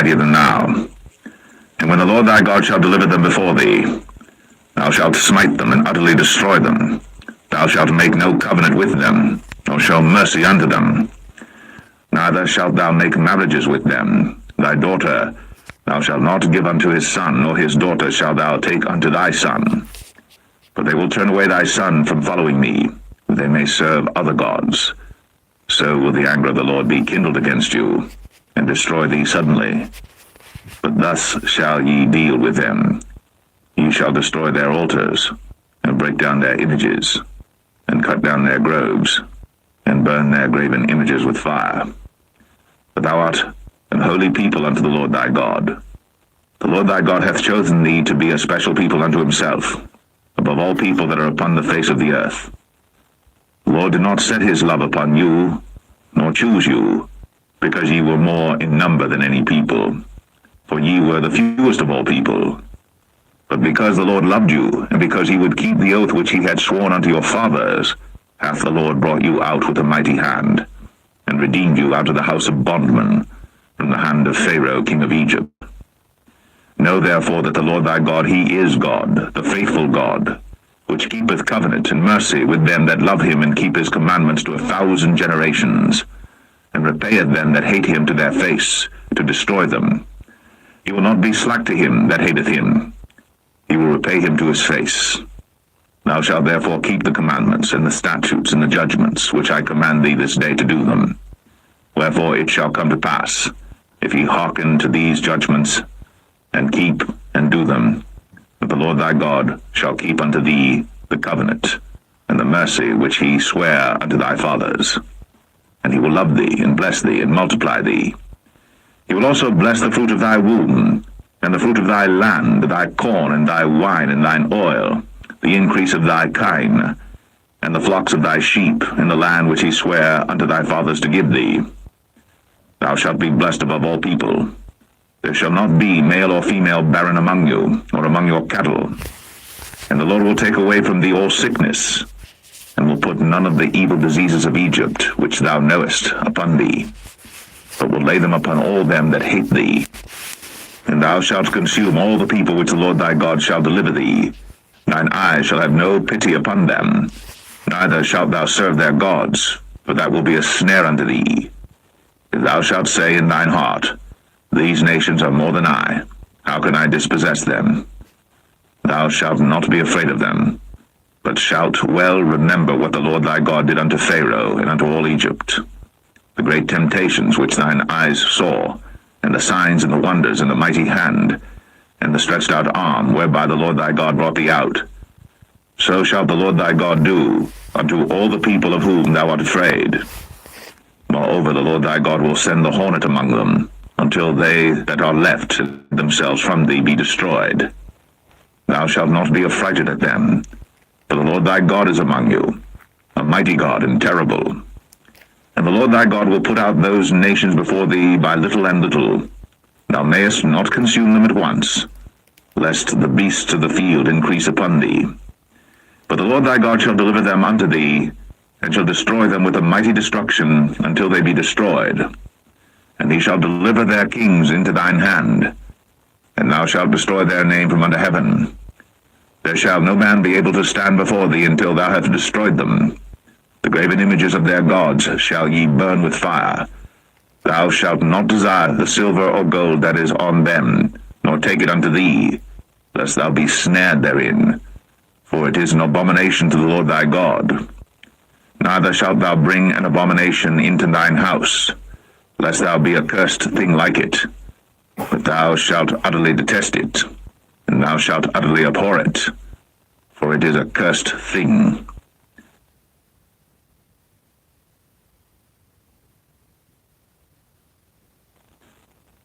mightier than thou. And when the Lord thy God shall deliver them before thee, thou shalt smite them and utterly destroy them. Thou shalt make no covenant with them, nor show mercy unto them. Neither shalt thou make marriages with them. Thy daughter thou shalt not give unto his son, nor his daughter shalt thou take unto thy son. For they will turn away thy son from following me, that they may serve other gods. So will the anger of the Lord be kindled against you, and destroy thee suddenly. But thus shall ye deal with them. Ye shall destroy their altars, and break down their images, and cut down their groves, and burn their graven images with fire. But thou art an holy people unto the Lord thy God. The Lord thy God hath chosen thee to be a special people unto himself, above all people that are upon the face of the earth. The Lord did not set his love upon you, nor choose you, because ye were more in number than any people, for ye were the fewest of all people. But because the Lord loved you, and because he would keep the oath which he had sworn unto your fathers, hath the Lord brought you out with a mighty hand, and redeemed you out of the house of bondmen, from the hand of Pharaoh king of Egypt. Know therefore that the Lord thy God, he is God, the faithful God, which keepeth covenant and mercy with them that love him and keep his commandments to 1,000 generations, and repayeth them that hate him to their face, to destroy them. He will not be slack to him that hateth him. He will repay him to his face. Thou shalt therefore keep the commandments, and the statutes, and the judgments, which I command thee this day to do them. Wherefore it shall come to pass, if ye hearken to these judgments, and keep and do them, that the Lord thy God shall keep unto thee the covenant, and the mercy which he sware unto thy fathers. And he will love thee, and bless thee, and multiply thee. He will also bless the fruit of thy womb, and the fruit of thy land, thy corn, and thy wine, and thine oil, the increase of thy kine, and the flocks of thy sheep, in the land which he sware unto thy fathers to give thee. Thou shalt be blessed above all people. There shall not be male or female barren among you, or among your cattle. And the Lord will take away from thee all sickness, and will put none of the evil diseases of Egypt, which thou knowest, upon thee, but will lay them upon all them that hate thee. And thou shalt consume all the people which the Lord thy God shall deliver thee. Thine eyes shall have no pity upon them, neither shalt thou serve their gods, for that will be a snare unto thee. If thou shalt say in thine heart, These nations are more than I, how can I dispossess them? Thou shalt not be afraid of them, but shalt well remember what the Lord thy God did unto Pharaoh and unto all Egypt, the great temptations which thine eyes saw, and the signs and the wonders, and the mighty hand, and the stretched out arm, whereby the Lord thy God brought thee out. So shall the Lord thy God do unto all the people of whom thou art afraid. Moreover, the Lord thy God will send the hornet among them, until they that are left themselves from thee be destroyed. Thou shalt not be affrighted at them, for the Lord thy God is among you, a mighty God and terrible. And the Lord thy God will put out those nations before thee by little and little. Thou mayest not consume them at once, lest the beasts of the field increase upon thee. But the Lord thy God shall deliver them unto thee, and shall destroy them with a mighty destruction until they be destroyed. And he shall deliver their kings into thine hand, and thou shalt destroy their name from under heaven. There shall no man be able to stand before thee until thou hast destroyed them. The graven images of their gods shall ye burn with fire. Thou shalt not desire the silver or gold that is on them, nor take it unto thee, lest thou be snared therein, for it is an abomination to the Lord thy God. Neither shalt thou bring an abomination into thine house, lest thou be a cursed thing like it. But thou shalt utterly detest it, and thou shalt utterly abhor it, for it is a cursed thing.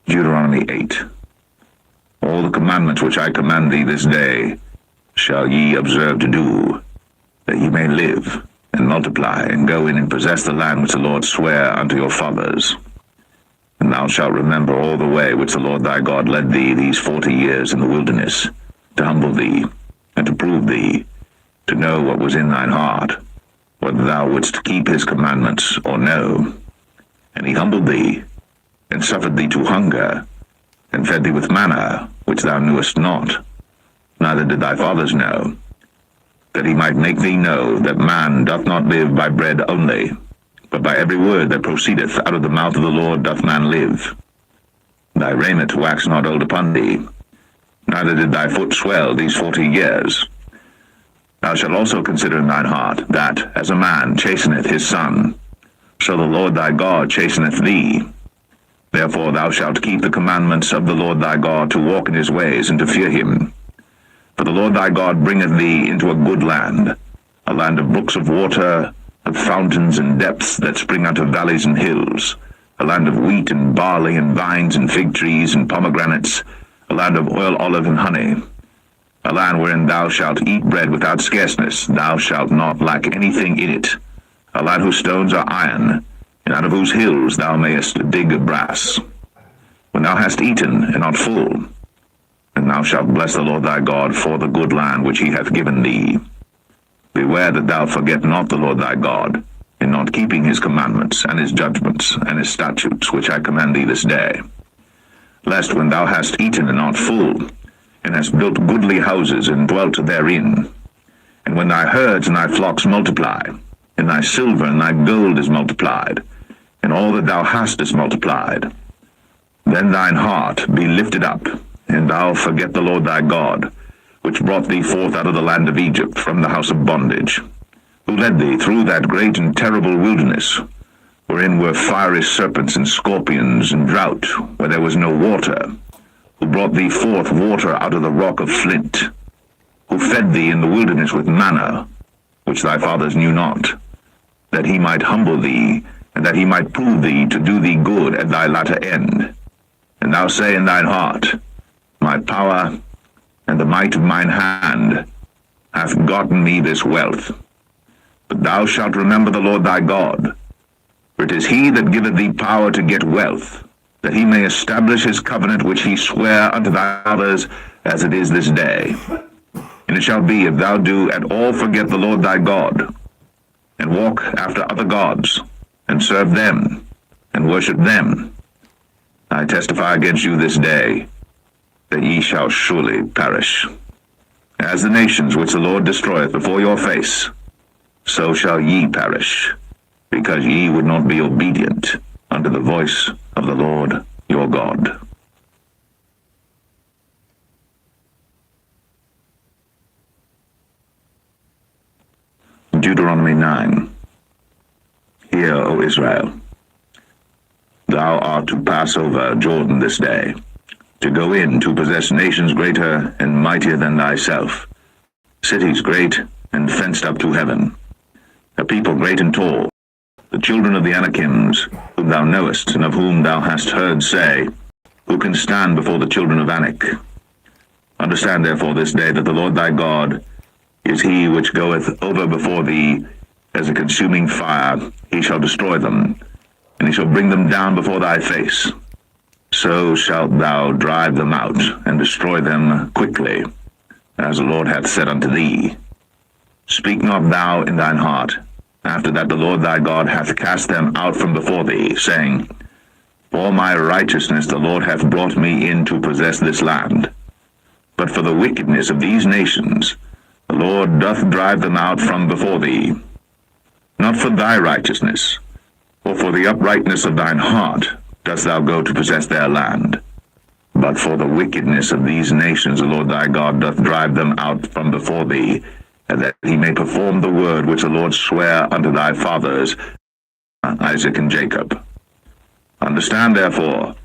Deuteronomy 8. All the commandments which I command thee this day shall ye observe to do, that ye may live, and multiply, and go in and possess the land which the Lord sware unto your fathers. And thou shalt remember all the way which the Lord thy God led thee these 40 years in the wilderness, to humble thee, and to prove thee, to know what was in thine heart, whether thou wouldst keep his commandments or no. And he humbled thee, and suffered thee to hunger, and fed thee with manna, which thou knewest not, neither did thy fathers know, that he might make thee know that man doth not live by bread only, but by every word that proceedeth out of the mouth of the Lord doth man live. Thy raiment waxed not old upon thee, neither did thy foot swell these 40 years. Thou shalt also consider in thine heart, that, as a man chasteneth his son, so the Lord thy God chasteneth thee. Therefore thou shalt keep the commandments of the Lord thy God, to walk in his ways, and to fear him. For the Lord thy God bringeth thee into a good land, a land of brooks of water, of fountains and depths that spring out of valleys and hills, a land of wheat and barley and vines and fig trees and pomegranates, a land of oil, olive, and honey, a land wherein thou shalt eat bread without scarceness, thou shalt not lack anything in it, a land whose stones are iron, and out of whose hills thou mayest dig brass. When thou hast eaten and art full, then thou shalt bless the Lord thy God for the good land which he hath given thee. Beware that thou forget not the Lord thy God, in not keeping his commandments, and his judgments, and his statutes, which I command thee this day. Lest when thou hast eaten and art full, and hast built goodly houses, and dwelt therein, and when thy herds and thy flocks multiply, and thy silver and thy gold is multiplied, and all that thou hast is multiplied, then thine heart be lifted up, and thou forget the Lord thy God, which brought thee forth out of the land of Egypt from the house of bondage, who led thee through that great and terrible wilderness, wherein were fiery serpents and scorpions, and drought, where there was no water, who brought thee forth water out of the rock of flint, who fed thee in the wilderness with manna, which thy fathers knew not, that he might humble thee, and that he might prove thee to do thee good at thy latter end. And thou say in thine heart, My power and the might of mine hand hath gotten me this wealth. But thou shalt remember the Lord thy God, for it is he that giveth thee power to get wealth, that he may establish his covenant which he sware unto thy fathers, as it is this day. And it shall be, if thou do at all forget the Lord thy God, and walk after other gods, and serve them, and worship them, I testify against you this day, that ye shall surely perish. As the nations which the Lord destroyeth before your face, so shall ye perish, because ye would not be obedient unto the voice of the Lord your God. Deuteronomy 9. Hear, O Israel, thou art to pass over Jordan this day, to go in to possess nations greater and mightier than thyself, cities great and fenced up to heaven, a people great and tall, the children of the Anakims, whom thou knowest, and of whom thou hast heard say, Who can stand before the children of Anak? Understand therefore this day that the Lord thy God is he which goeth over before thee as a consuming fire. He shall destroy them, and he shall bring them down before thy face. So shalt thou drive them out, and destroy them quickly, as the Lord hath said unto thee. Speak not thou in thine heart, after that the Lord thy God hath cast them out from before thee, saying, For my righteousness the Lord hath brought me in to possess this land. But for the wickedness of these nations the Lord doth drive them out from before thee. Not for thy righteousness, or for the uprightness of thine heart dost thou go to possess their land, but for the wickedness of these nations the Lord thy God doth drive them out from before thee, and that he may perform the word which the Lord sware unto thy fathers, Isaac and Jacob. Understand therefore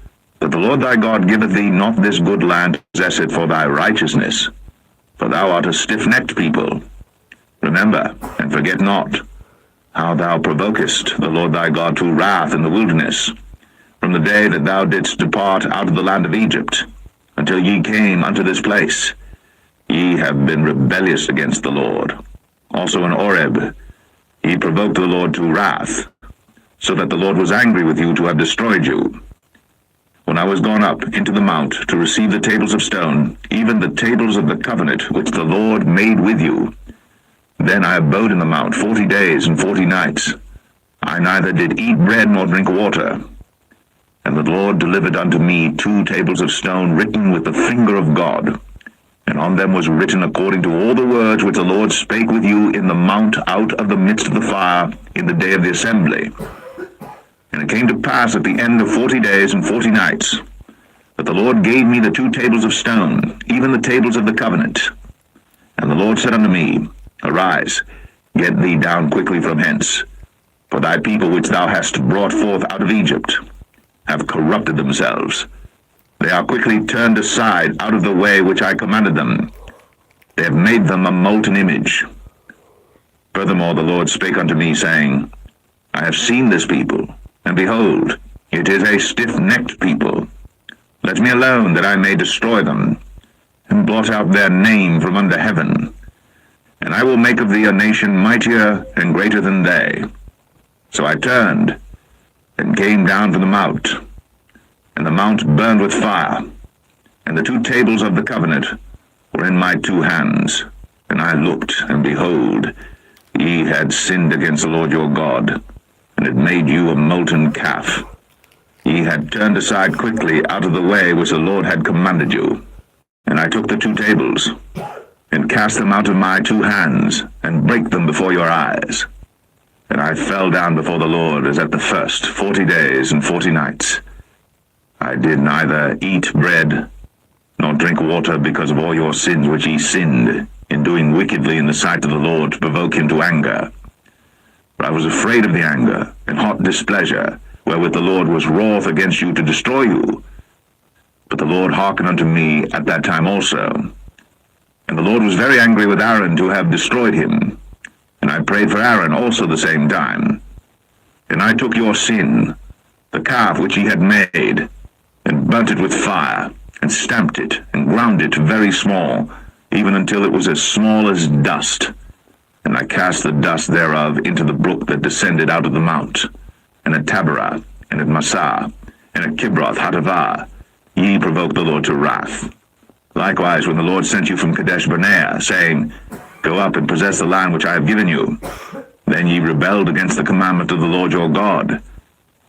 that the Lord thy God giveth thee not this good land to possess it for thy righteousness, for thou art a stiff-necked people. Remember, and forget not, how thou provokest the Lord thy God to wrath in the wilderness, from the day that thou didst depart out of the land of Egypt, until ye came unto this place. Ye have been rebellious against the Lord. Also in Oreb ye provoked the Lord to wrath, so that the Lord was angry with you to have destroyed you. When I was gone up into the mount to receive the tables of stone, even the tables of the covenant which the Lord made with you, then I abode in the mount 40 days and 40 nights. I neither did eat bread nor drink water. And the Lord delivered unto me 2 tables of stone written with the finger of God, and on them was written according to all the words which the Lord spake with you in the mount out of the midst of the fire in the day of the assembly. And it came to pass at the end of 40 days and 40 nights, that the Lord gave me the 2 tables of stone, even the tables of the covenant. And the Lord said unto me, Arise, get thee down quickly from hence, for thy people which thou hast brought forth out of Egypt have corrupted themselves. They are quickly turned aside out of the way which I commanded them. They have made them a molten image. Furthermore the Lord spake unto me, saying, I have seen this people, and behold, it is a stiff-necked people. Let me alone, that I may destroy them, and blot out their name from under heaven. And I will make of thee a nation mightier and greater than they. So I turned, and came down from the mount, and the mount burned with fire, and the 2 tables of the covenant were in my 2 hands. And I looked, and behold, ye had sinned against the Lord your God, and had made you a molten calf. Ye had turned aside quickly out of the way which the Lord had commanded you. And I took the 2 tables, and cast them out of my 2 hands, and brake them before your eyes. And I fell down before the Lord as at the first 40 days and 40 nights. I did neither eat bread, nor drink water, because of all your sins which ye sinned, in doing wickedly in the sight of the Lord, to provoke him to anger. For I was afraid of the anger, and hot displeasure, wherewith the Lord was wroth against you to destroy you. But the Lord hearkened unto me at that time also. And the Lord was very angry with Aaron to have destroyed him. And I prayed for Aaron also the same time. And I took your sin, the calf which ye had made, and burnt it with fire, and stamped it, and ground it very small, even until it was as small as dust. And I cast the dust thereof into the brook that descended out of the mount. And at Taberah, and at Massah, and at Kibroth Hattaavah, ye provoked the Lord to wrath. Likewise, when the Lord sent you from Kadesh Barnea, saying, Go up and possess the land which I have given you, then ye rebelled against the commandment of the Lord your God,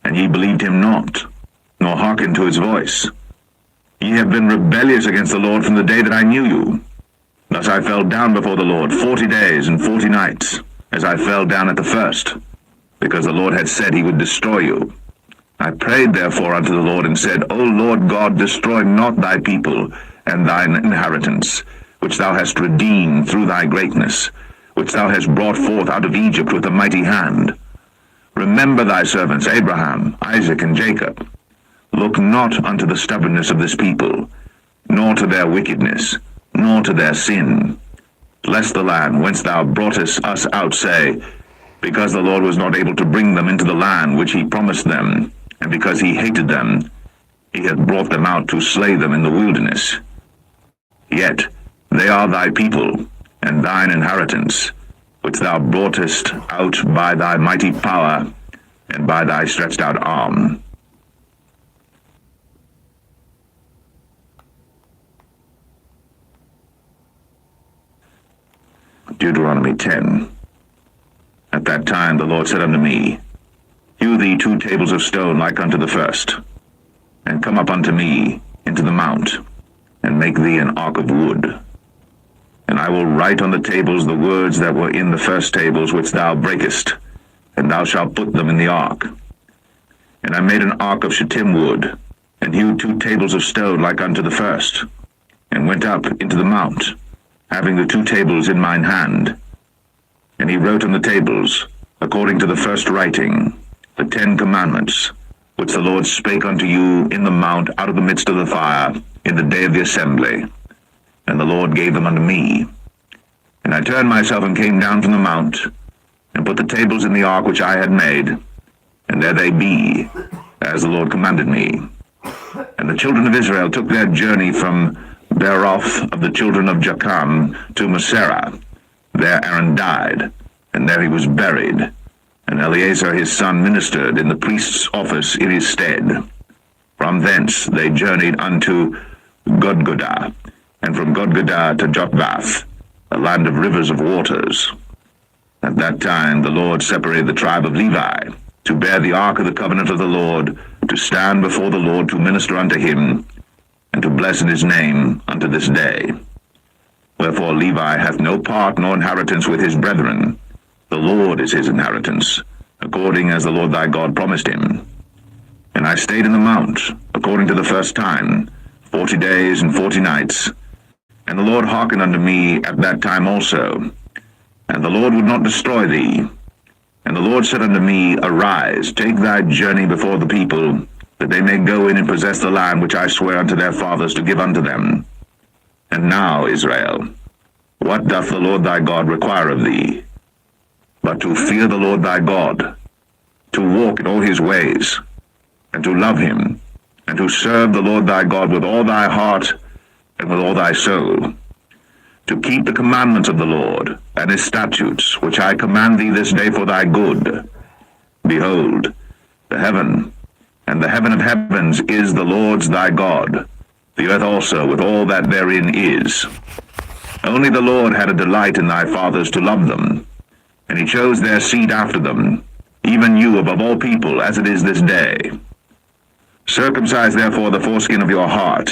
and ye believed him not, nor hearkened to his voice. Ye have been rebellious against the Lord from the day that I knew you. Thus I fell down before the Lord 40 days and 40 nights, as I fell down at the first, because the Lord had said he would destroy you. I prayed therefore unto the Lord, and said, O Lord God, destroy not thy people and thine inheritance, which thou hast redeemed through thy greatness, which thou hast brought forth out of Egypt with a mighty hand. Remember thy servants Abraham, Isaac, and Jacob. Look not unto the stubbornness of this people, nor to their wickedness, nor to their sin. Lest the land whence thou broughtest us out say, Because the Lord was not able to bring them into the land which he promised them, and because he hated them, he hath brought them out to slay them in the wilderness. Yet they are thy people, and thine inheritance, which thou broughtest out by thy mighty power, and by thy stretched out arm. Deuteronomy 10. At that time the Lord said unto me, Hew thee 2 tables of stone like unto the first, and come up unto me into the mount, and make thee an ark of wood. And I will write on the tables the words that were in the first tables which thou breakest, and thou shalt put them in the ark. And I made an ark of shittim wood, and hewed 2 tables of stone like unto the first, and went up into the mount, having the 2 tables in mine hand. And he wrote on the tables, according to the first writing, the 10 commandments, which the Lord spake unto you in the mount out of the midst of the fire, in the day of the assembly. And the Lord gave them unto me. And I turned myself and came down from the mount, and put the tables in the ark which I had made, and there they be, as the Lord commanded me. And the children of Israel took their journey from Beeroth of the children of Jacham to Moserah. There Aaron died, and there he was buried, and Eleazar his son ministered in the priest's office in his stead. From thence they journeyed unto Godgodah, and from Godgodah to Jotbath, a land of rivers of waters. At that time the Lord separated the tribe of Levi, to bear the ark of the covenant of the Lord, to stand before the Lord to minister unto him, and to bless in his name unto this day. Wherefore Levi hath no part nor inheritance with his brethren. The Lord is his inheritance, according as the Lord thy God promised him. And I stayed in the mount, according to the first time, 40 days and 40 nights. And the Lord hearkened unto me at that time also. And the Lord would not destroy thee. And the Lord said unto me, Arise, take thy journey before the people, that they may go in and possess the land which I swear unto their fathers to give unto them. And now, Israel, what doth the Lord thy God require of thee? But to fear the Lord thy God, to walk in all his ways, and to love him, and to serve the Lord thy God with all thy heart and with all thy soul, to keep the commandments of the Lord and his statutes, which I command thee this day for thy good. Behold, the heaven and the heaven of heavens is the Lord's thy God, the earth also with all that therein is. Only the Lord had a delight in thy fathers to love them, and he chose their seed after them, even you above all people, as it is this day. Circumcise therefore the foreskin of your heart,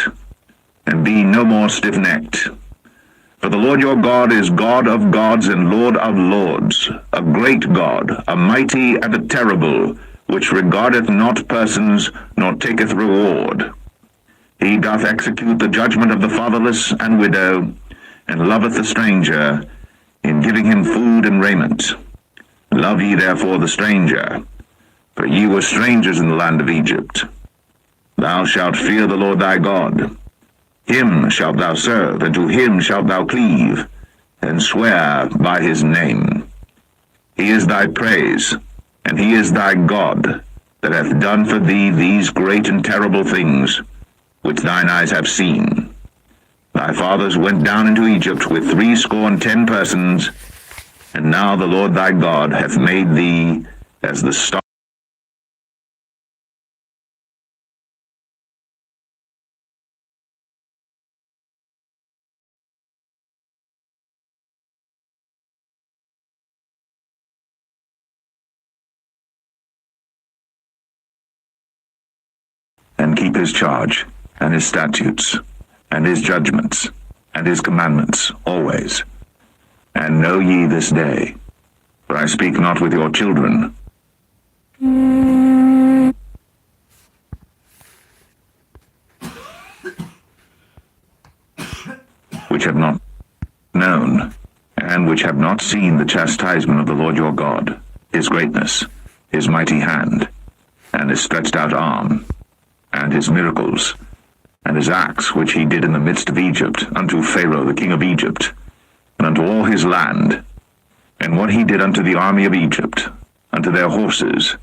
and be no more stiff-necked. For the Lord your God is God of gods and Lord of lords, a great God, a mighty and a terrible, which regardeth not persons, nor taketh reward. He doth execute the judgment of the fatherless and widow, and loveth the stranger, in giving him food and raiment. Love ye therefore the stranger, for ye were strangers in the land of Egypt. Thou shalt fear the Lord thy God. Him shalt thou serve, and to him shalt thou cleave, and swear by his name. He is thy praise, and he is thy God, that hath done for thee these great and terrible things, which thine eyes have seen. Thy fathers went down into Egypt with 70 persons, and now the Lord thy God hath made thee as the star. And keep his charge, and his statutes, and his judgments, and his commandments, always. And know ye this day, for I speak not with your children, which have not known, and which have not seen the chastisement of the Lord your God, his greatness, his mighty hand, and his stretched out arm, and his miracles, and his acts which he did in the midst of Egypt, unto Pharaoh the king of Egypt, and unto all his land, and what he did unto the army of Egypt, unto their horses,